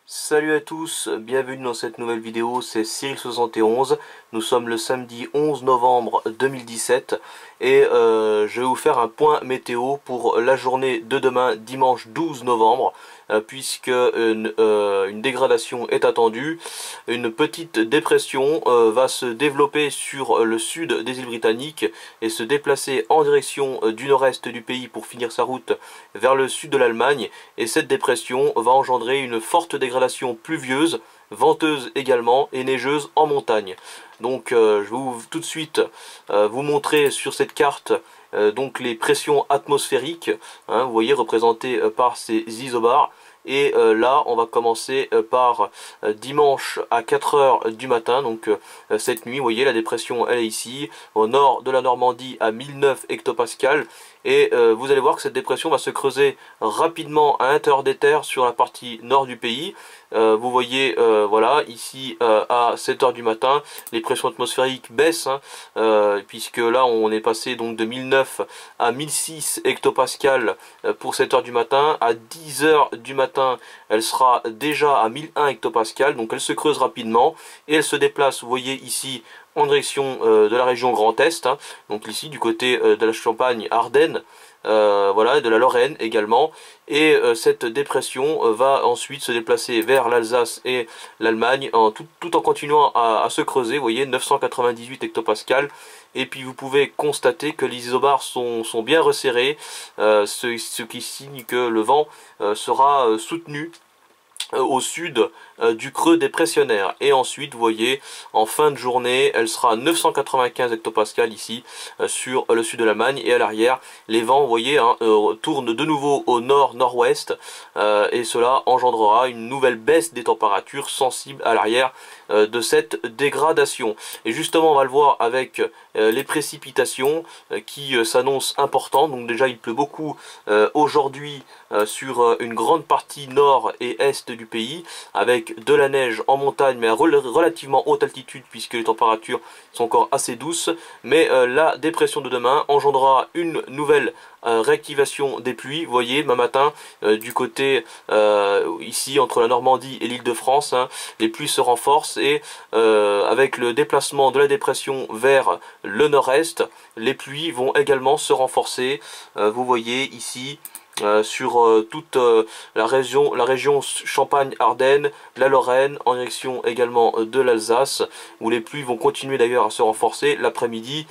Salut à tous, bienvenue dans cette nouvelle vidéo, c'est Cyril71. Nous sommes le samedi 11 novembre 2017 et je vais vous faire un point météo pour la journée de demain, dimanche 12 novembre, puisque une dégradation est attendue. Une petite dépression va se développer sur le sud des îles Britanniques et se déplacer en direction du nord-est du pays pour finir sa route vers le sud de l'Allemagne. Et cette dépression va engendrer une forte dégradation pluvieuse, venteuse également et neigeuse en montagne. Donc je vais tout de suite vous montrer sur cette carte donc les pressions atmosphériques, hein, vous voyez représentées par ces isobars. Et là, on va commencer par dimanche à 4 heures du matin, donc cette nuit, vous voyez, la dépression, elle est ici, au nord de la Normandie à 1009 hectopascales. Et vous allez voir que cette dépression va se creuser rapidement à l'intérieur des terres sur la partie nord du pays. Vous voyez, voilà, ici à 7 heures du matin, les pressions atmosphériques baissent, hein, puisque là, on est passé donc de 1009 à 1006 hectopascales pour 7 heures du matin. À 10 heures du matin, elle sera déjà à 1001 hectopascales, donc elle se creuse rapidement et elle se déplace, vous voyez ici, en direction de la région Grand Est, hein, donc ici du côté de la Champagne, Ardennes, voilà, et de la Lorraine également. Et cette dépression va ensuite se déplacer vers l'Alsace et l'Allemagne, tout en continuant à se creuser, vous voyez, 998 hectopascales. Et puis vous pouvez constater que les isobars sont bien resserrés, ce qui signe que le vent sera soutenu au sud du creux dépressionnaire. Et ensuite, vous voyez, en fin de journée, elle sera à 995 hectopascales ici sur le sud de l'Allemagne. Et à l'arrière, les vents, vous voyez, hein, tournent de nouveau au nord-nord-ouest. Et cela engendrera une nouvelle baisse des températures sensibles à l'arrière de cette dégradation. Et justement, on va le voir avec les précipitations qui s'annoncent importantes. Donc déjà, il pleut beaucoup aujourd'hui sur une grande partie nord et est du pays, avec de la neige en montagne mais à relativement haute altitude puisque les températures sont encore assez douces. Mais la dépression de demain engendrera une nouvelle réactivation des pluies. Vous voyez, demain matin, du côté ici entre la Normandie et l'Île-de-France, hein, les pluies se renforcent et avec le déplacement de la dépression vers le nord-est, les pluies vont également se renforcer. Vous voyez ici sur toute la région Champagne-Ardenne, la Lorraine, en direction également de l'Alsace, où les pluies vont continuer d'ailleurs à se renforcer l'après-midi,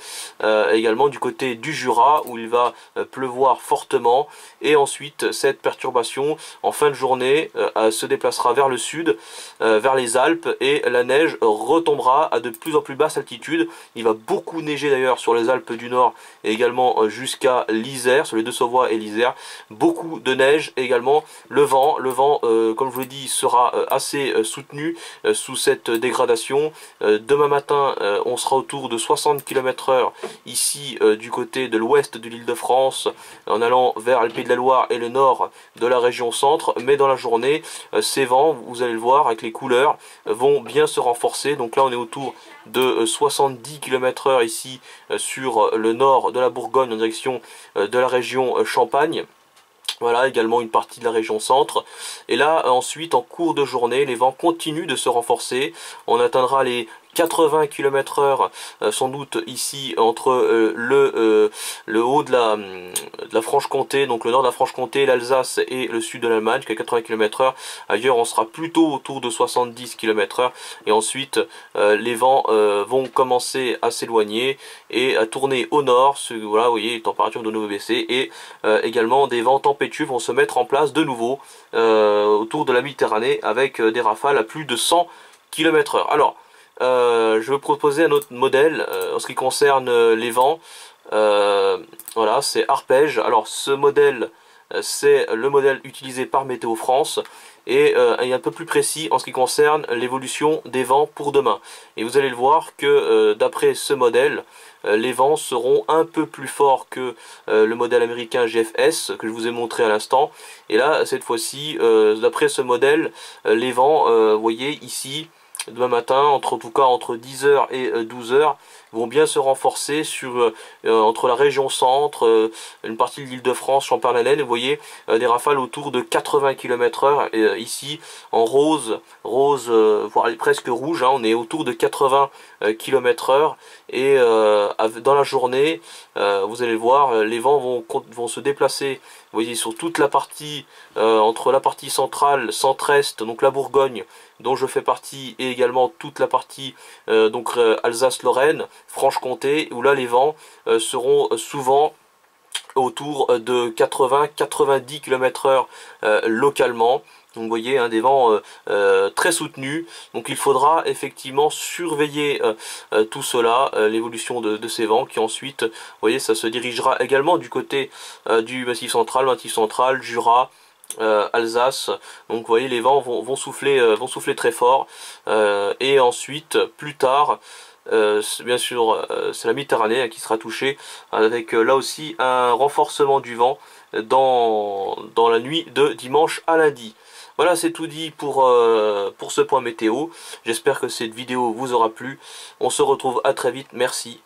également du côté du Jura, où il va pleuvoir fortement, et ensuite cette perturbation en fin de journée se déplacera vers le sud, vers les Alpes, et la neige retombera à de plus en plus basse altitude. Il va beaucoup neiger d'ailleurs sur les Alpes du Nord, et également jusqu'à l'Isère, sur les Deux-Savoie et l'Isère. Beaucoup de neige et également le vent, comme je vous l'ai dit, sera assez soutenu sous cette dégradation. Demain matin, on sera autour de 60 km/h ici du côté de l'ouest de l'Île-de-France, en allant vers le Pays de la Loire et le nord de la région centre. Mais dans la journée, ces vents, vous allez le voir avec les couleurs, vont bien se renforcer. Donc là, on est autour de 70 km/h ici sur le nord de la Bourgogne en direction de la région Champagne. Voilà, également une partie de la région centre. Et là, ensuite, en cours de journée, les vents continuent de se renforcer. On atteindra les 80 km/h sans doute ici entre le haut de la Franche-Comté, donc le nord de la Franche-Comté, l'Alsace et le sud de l'Allemagne, jusqu'à 80 km/h. Ailleurs, on sera plutôt autour de 70 km/h. Et ensuite, les vents vont commencer à s'éloigner et à tourner au nord. Voilà, vous voyez, les températures de nouveau baisser. Et également, des vents tempétueux vont se mettre en place de nouveau autour de la Méditerranée avec des rafales à plus de 100 km/h. Alors, je vais vous proposer un autre modèle en ce qui concerne les vents. Voilà, c'est Arpège. Alors ce modèle, c'est le modèle utilisé par Météo France et est un peu plus précis en ce qui concerne l'évolution des vents pour demain. Et vous allez le voir que d'après ce modèle, les vents seront un peu plus forts que le modèle américain GFS que je vous ai montré à l'instant. Et là, cette fois-ci, d'après ce modèle, les vents, vous voyez ici, demain matin, en tout cas entre 10 h et 12 h, vont bien se renforcer sur entre la région centre, une partie de l'Île-de-France, Champagne-Ardenne. Vous voyez des rafales autour de 80 km/h. Et ici en rose, voire presque rouge, hein, on est autour de 80 km/h. Et dans la journée, vous allez voir, les vents vont se déplacer. Vous voyez sur toute la partie, entre la partie centrale, centre-est, donc la Bourgogne, dont je fais partie, et également toute la partie Alsace-Lorraine, Franche-Comté, où là les vents seront souvent autour de 80-90 km/h localement. Donc vous voyez, hein, des vents très soutenus. Donc il faudra effectivement surveiller tout cela, l'évolution de ces vents, qui ensuite, vous voyez, ça se dirigera également du côté du Massif Central, Jura, Alsace. Donc vous voyez, les vents vont souffler très fort. Et ensuite, plus tard, bien sûr, c'est la Méditerranée qui sera touchée, avec là aussi un renforcement du vent dans la nuit de dimanche à lundi. Voilà, c'est tout dit pour ce point météo. J'espère que cette vidéo vous aura plu. On se retrouve à très vite. Merci.